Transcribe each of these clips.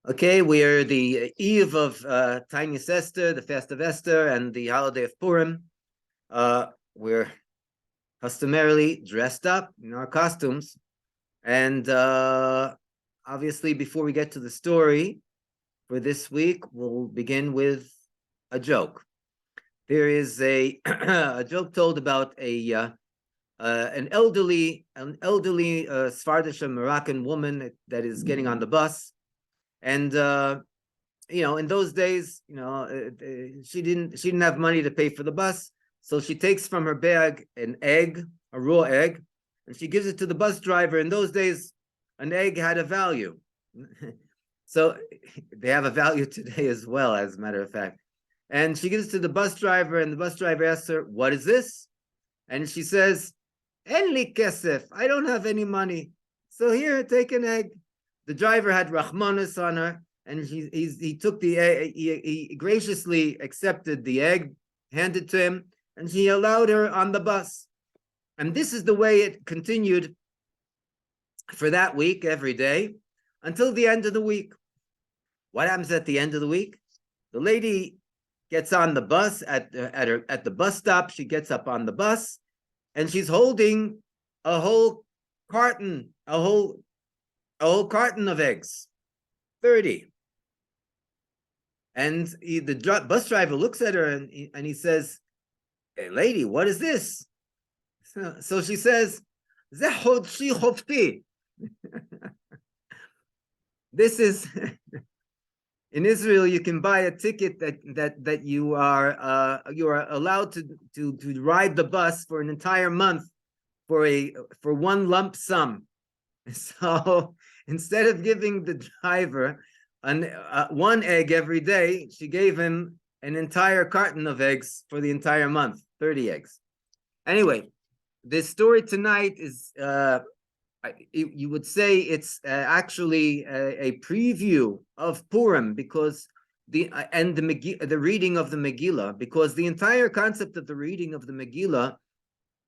Okay, we are the eve of Tiny Esther, the fast of Esther, and the holiday of Purim. We're customarily dressed up in our costumes. And obviously, before we get to the story for this week, we'll begin with a joke. There is a joke told about an elderly Sephardic Moroccan woman that is getting on the bus. And in those days, she didn't have money to pay for the bus, so she takes from her bag an egg, a raw egg, and she gives it to the bus driver. In those days, an egg had a value. So they have a value today as well, as a matter of fact. And she gives it to the bus driver, and the bus driver asks her, "What is this?" And she says, "En li kesef, I don't have any money. So here, take an egg." The driver had Rahmanas on her, and he took the egg, he graciously accepted the egg, handed to him, and he allowed her on the bus. And this is the way it continued for that week, every day, until the end of the week. What happens at the end of the week? The lady gets on the bus at the bus stop. She gets up on the bus, and she's holding a whole carton of eggs, 30. And the bus driver looks at her and he says, "Hey, lady, what is this?" So she says, This is in Israel. You can buy a ticket that you are allowed to ride the bus for an entire month for one lump sum. So instead of giving the driver one egg every day, she gave him an entire carton of eggs for the entire month, 30 eggs. Anyway, this story tonight is, you would say it's actually a preview of Purim, because the reading of the Megillah, because the entire concept of the reading of the Megillah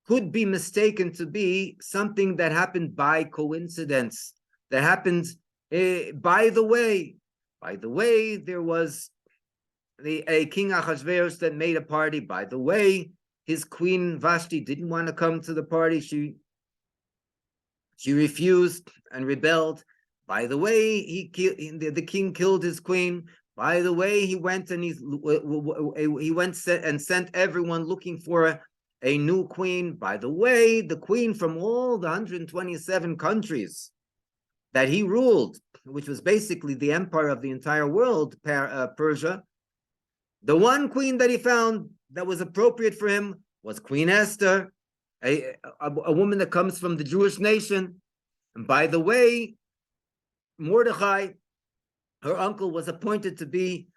could be mistaken to be something that happened by coincidence, that happened by the way. By the way, there was a King Achashverosh that made a party. By the way, his queen Vashti didn't want to come to the party. She refused and rebelled. By the way, the king killed his queen. By the way, he went and sent everyone looking for a new queen. By the way, the queen from all the 127 countries that he ruled, which was basically the empire of the entire world, Persia, the one queen that he found that was appropriate for him was Queen Esther, a woman that comes from the Jewish nation. And by the way, Mordechai, her uncle, was appointed to be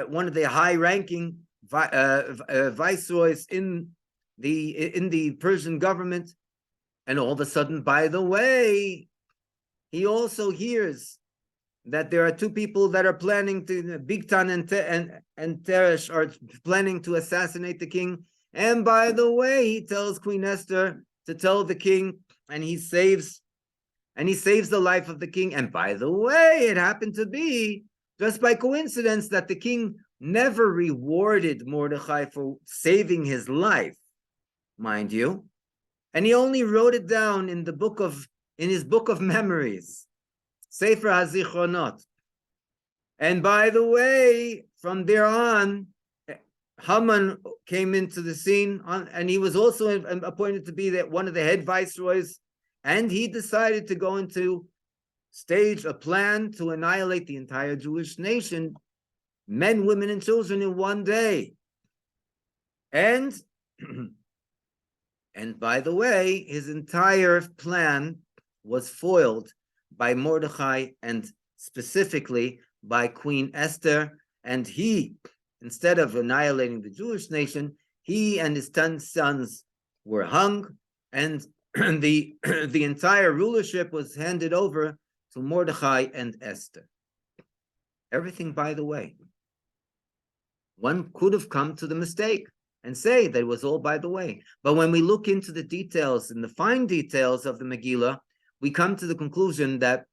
one of the high-ranking viceroys in the Persian government. And all of a sudden, by the way, he also hears that there are two people that are planning to, Bigtan and Teresh, are planning to assassinate the king. And by the way, he tells Queen Esther to tell the king, and he saves the life of the king. And by the way, it happened to be just by coincidence that the king never rewarded Mordechai for saving his life, mind you, and he only wrote it down in his book of memories, Sefer HaZichronot. And by the way, from there on, Haman came into the scene, and he was also appointed to be one of the head viceroys, and he decided to go into stage a plan to annihilate the entire Jewish nation, men, women, and children, in one day. And by the way, his entire plan was foiled by Mordechai, and specifically by Queen Esther. And he, instead of annihilating the Jewish nation, he and his 10 sons were hung, and the entire rulership was handed over to Mordechai and Esther. Everything by the way. One could have come to the mistake and say that it was all by the way. But when we look into the details and the fine details of the Megillah, we come to the conclusion that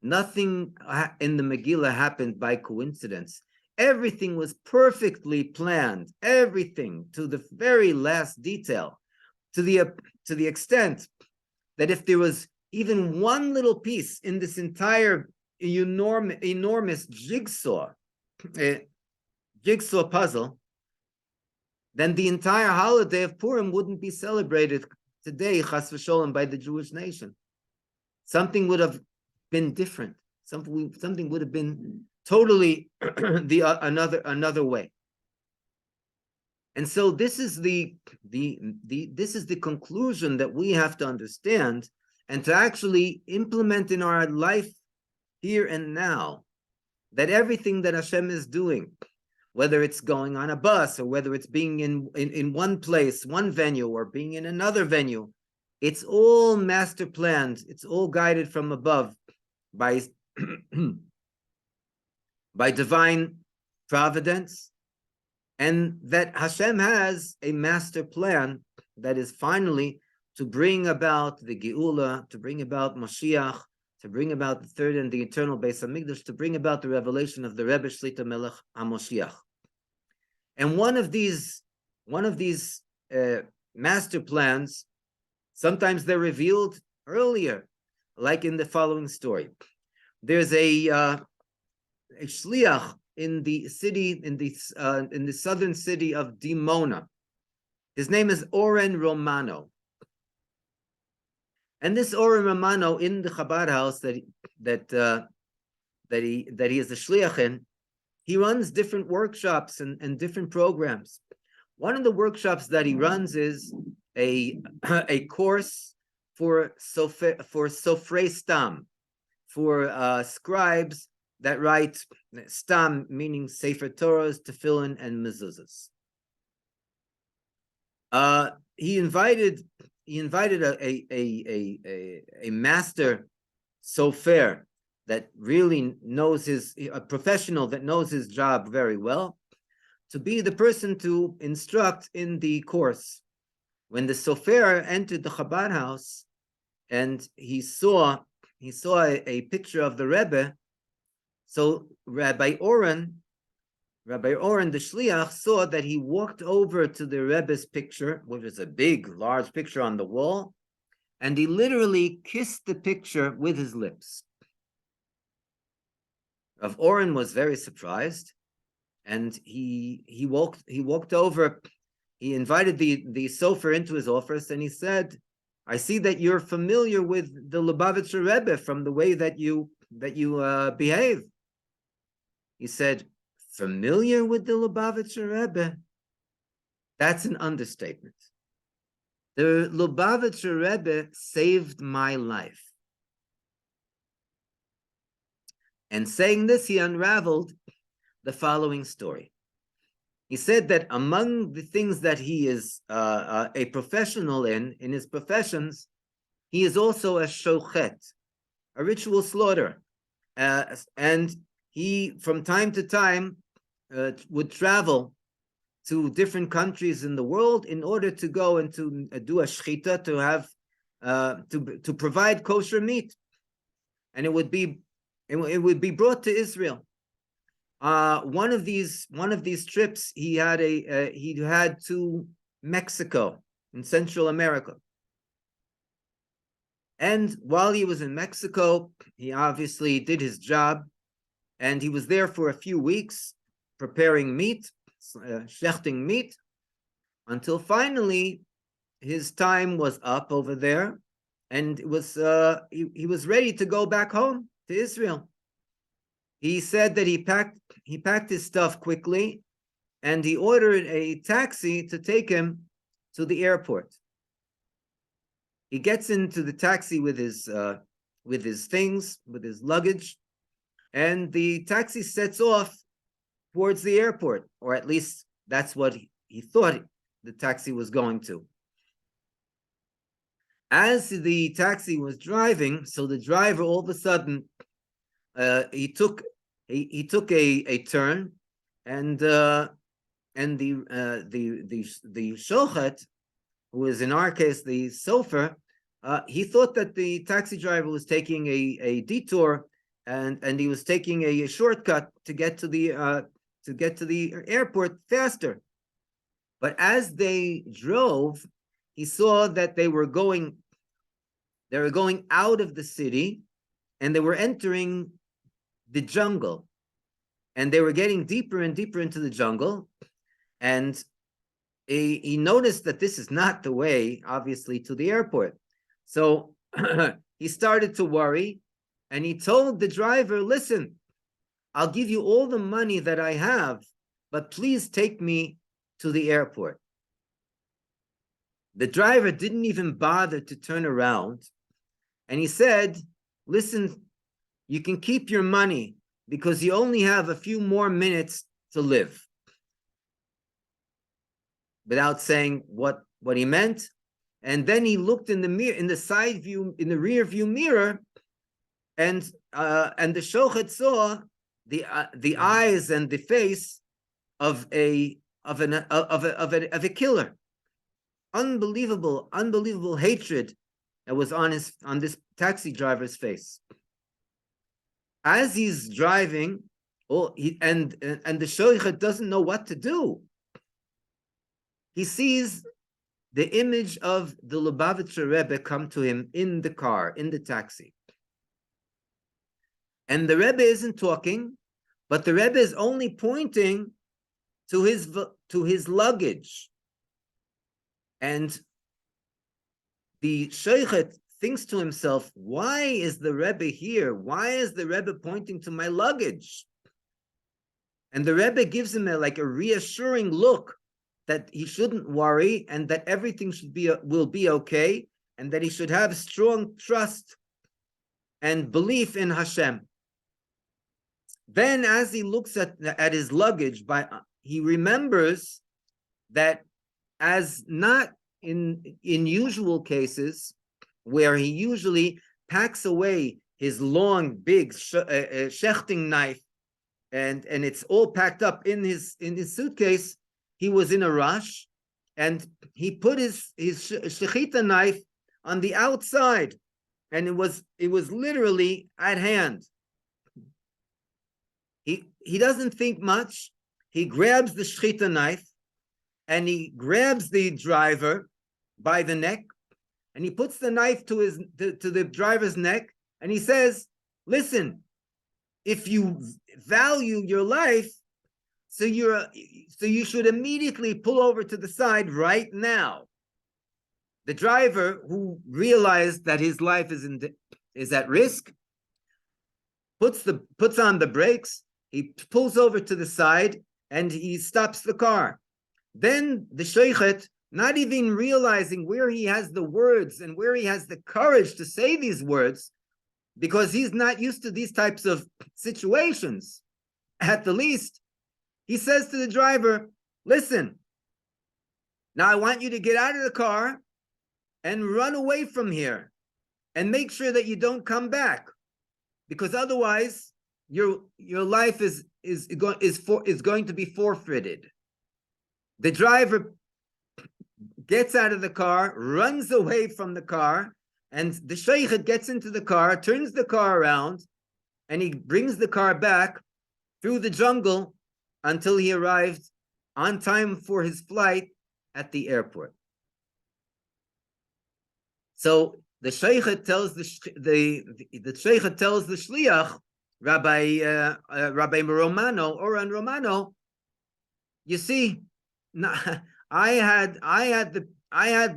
Nothing in the Megillah happened by coincidence. Everything was perfectly planned, everything to the very last detail, to the extent that if there was even one little piece in this entire enormous jigsaw puzzle, then the entire holiday of Purim wouldn't be celebrated today, chas v'sholem, by the Jewish nation. Something would have been different. Something would have been totally another way. And so this is the conclusion that we have to understand and to actually implement in our life here and now, that everything that Hashem is doing, whether it's going on a bus or whether it's being in one place, one venue, or being in another venue, it's all master planned. It's all guided from above by by divine providence, and that Hashem has a master plan that is finally to bring about the Geula, to bring about Mashiach, to bring about the third and the eternal Beis Hamikdash, to bring about the revelation of the Rebbe Shlita Melech Ha'Moshiach. And one of these master plans, sometimes they're revealed earlier, like in the following story. There's a shliach in the city, in the southern city of Dimona. His name is Oren Romano. And this Oren Romano, in the Chabad house that he is a shliach in, he runs different workshops and different programs. One of the workshops that he runs is a course for sofrei stam, for scribes that write stam, meaning sefer Torahs, tefillin, and mezuzahs. He invited a master sofer that really knows a professional that knows his job very well, to be the person to instruct in the course. When the sofer entered the Chabad house and he saw a picture of the Rebbe, so Rabbi Oren, the shliach, saw that he walked over to the Rebbe's picture, which is a big, large picture on the wall, and he literally kissed the picture with his lips. Rav Oren was very surprised, and he walked over. He invited the sofer into his office, and he said, "I see that you're familiar with the Lubavitcher Rebbe from the way that you behave." He said, "Familiar with the Lubavitcher Rebbe? That's an understatement. The Lubavitcher Rebbe saved my life." And saying this, he unraveled the following story. He said that among the things that he is a professional in his professions, he is also a shochet, a ritual slaughter. And he, from time to time, would travel to different countries in the world in order to go and to do a shchita, to have to provide kosher meat, and it would be brought to Israel. One of these trips, he had to Mexico in Central America. And while he was in Mexico, he obviously did his job, and he was there for a few weeks preparing meat, shechting meat, until finally his time was up over there, and it was he was ready to go back home to Israel. He said that he packed his stuff quickly, and he ordered a taxi to take him to the airport. He gets into the taxi with his things, with his luggage, and the taxi sets off towards the airport, or at least that's what he thought the taxi was going to. As the taxi was driving, so the driver all of a sudden he took a turn, and the shochet, who is in our case the sofer, he thought that the taxi driver was taking a detour and he was taking a shortcut to get to the airport faster. But as they drove, he saw that they were going out of the city, and they were entering the jungle, and they were getting deeper and deeper into the jungle, and he noticed that this is not the way, obviously, to the airport. So he started to worry, and he told the driver, listen, I'll give you all the money that I have, but please take me to the airport. The driver didn't even bother to turn around, and he said, listen, you can keep your money because you only have a few more minutes to live. Without saying what he meant. And then he looked in the mirror, in the side view, in the rear view mirror, and the shochet saw the eyes and the face of a killer. Unbelievable hatred that was on this taxi driver's face. As he's driving, and the shochet doesn't know what to do. He sees the image of the Lubavitcher Rebbe come to him in the car, in the taxi. And the Rebbe isn't talking, but the Rebbe is only pointing to his luggage. And the Sheikhet thinks to himself, why is the Rebbe here? Why is the Rebbe pointing to my luggage? And the Rebbe gives him a reassuring look that he shouldn't worry and that everything will be okay, and that he should have strong trust and belief in Hashem. Then, as he looks at his luggage, he remembers that, as not in usual cases, where he usually packs away his long, big shechting knife, and it's all packed up in his suitcase. He was in a rush, and he put his shechita knife on the outside, and it was literally at hand. He doesn't think much. He grabs the shechita knife, and he grabs the driver by the neck, and he puts the knife to the driver's neck, and he says, "Listen, if you value your life, so you should immediately pull over to the side right now." The driver, who realized that his life is at risk, puts on the brakes. He pulls over to the side and he stops the car. Then the sheikhet, not even realizing where he has the words and where he has the courage to say these words, because he's not used to these types of situations, at the least, he says to the driver, "Listen, now I want you to get out of the car and run away from here, and make sure that you don't come back, because otherwise your life is going to be forfeited." The driver gets out of the car, runs away from the car, and the sheikhet gets into the car, turns the car around, and he brings the car back through the jungle until he arrived on time for his flight at the airport. So the sheikhet tells the sheikhet tells the shliach, Rabbi Oran Romano, you see, I had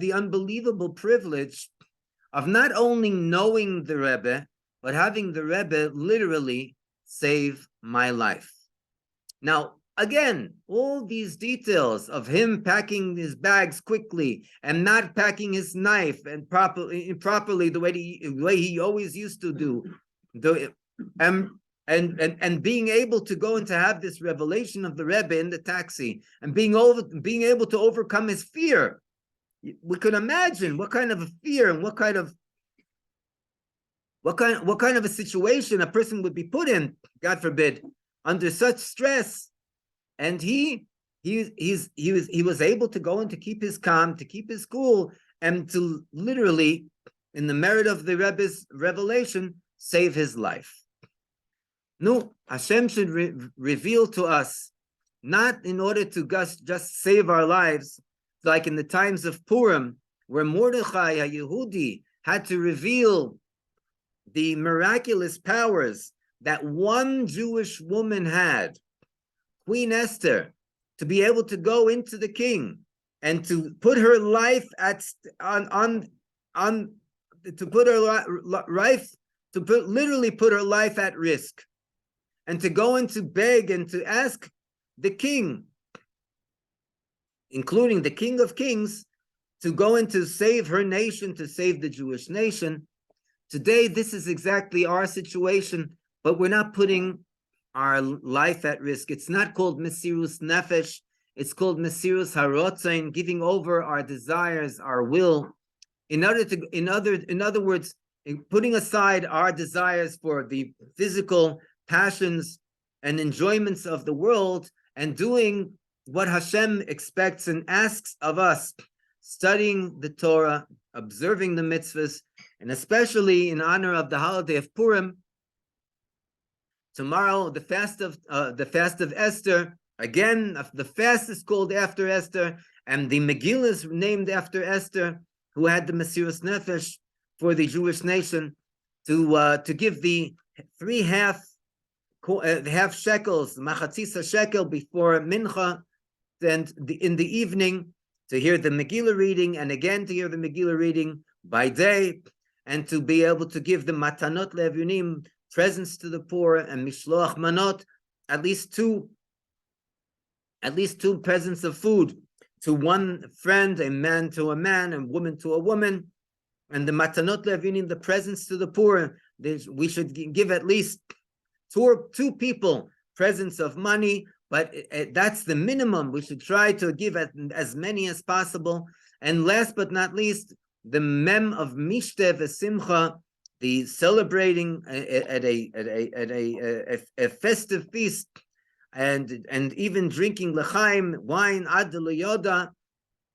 the unbelievable privilege of not only knowing the Rebbe, but having the Rebbe literally save my life. Now, again, all these details of him packing his bags quickly and not packing his knife and properly the way he always used to do, and being able to go and to have this revelation of the Rebbe in the taxi, and being able to overcome his fear. We could imagine what kind of a fear and what kind of a situation a person would be put in, God forbid, under such stress. And he was able to go and to keep his calm, to keep his cool, and to literally, in the merit of the Rebbe's revelation, save his life. No, Hashem should reveal to us, not in order to just save our lives, like in the times of Purim, where Mordechai, a Yehudi, had to reveal the miraculous powers that one Jewish woman had, Queen Esther, to be able to go into the king and to put her life literally put her life at risk, and to go and to beg and to ask the king, including the King of Kings, to go and to save her nation, to save the Jewish nation. Today, this is exactly our situation, but we're not putting our life at risk. It's not called Mesirus Nefesh. It's called Mesirus Harotzain, giving over our desires, our will, in other words, putting aside our desires for the physical passions and enjoyments of the world, and doing what Hashem expects and asks of us, studying the Torah, observing the mitzvahs, and especially in honor of the holiday of Purim. Tomorrow, the fast of Esther. Again, the fast is called after Esther, and the Megillah is named after Esther, who had the Mesirus Nefesh for the Jewish nation, to give the half shekels, machatzisa shekel, before mincha, and in the evening to hear the Megillah reading, and again to hear the Megillah reading by day, and to be able to give the matanot le'evunim, presents to the poor, and mishloach manot, at least two presents of food to one friend, a man to a man, and woman to a woman, and the matanot le'evunim, the presents to the poor. We should give at least two people presents of money, but that's the minimum. We should try to give as many as possible. And last but not least, the mem of Mishteh v'Simcha, the celebrating at a festive feast, and even drinking l'chaim, wine ad yoda.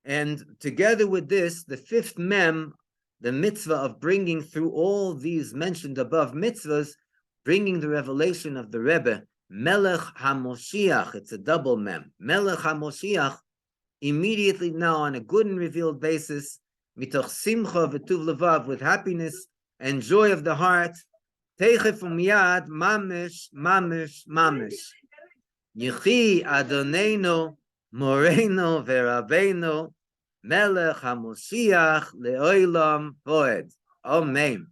And together with this, the fifth mem, the mitzvah of bringing through all these mentioned above mitzvahs, bringing the revelation of the Rebbe, Melech Ha'Moshiach. It's a double mem. Melech Ha'Moshiach, immediately now on a good and revealed basis, mitoch simcha v'tuv levav, with happiness and joy of the heart, teichef umyad, mamish, mamish, mamish. Yechi Adonenu, Moreno ve'Rabbeinu, Melech Ha'Moshiach le'olam voed. Amen.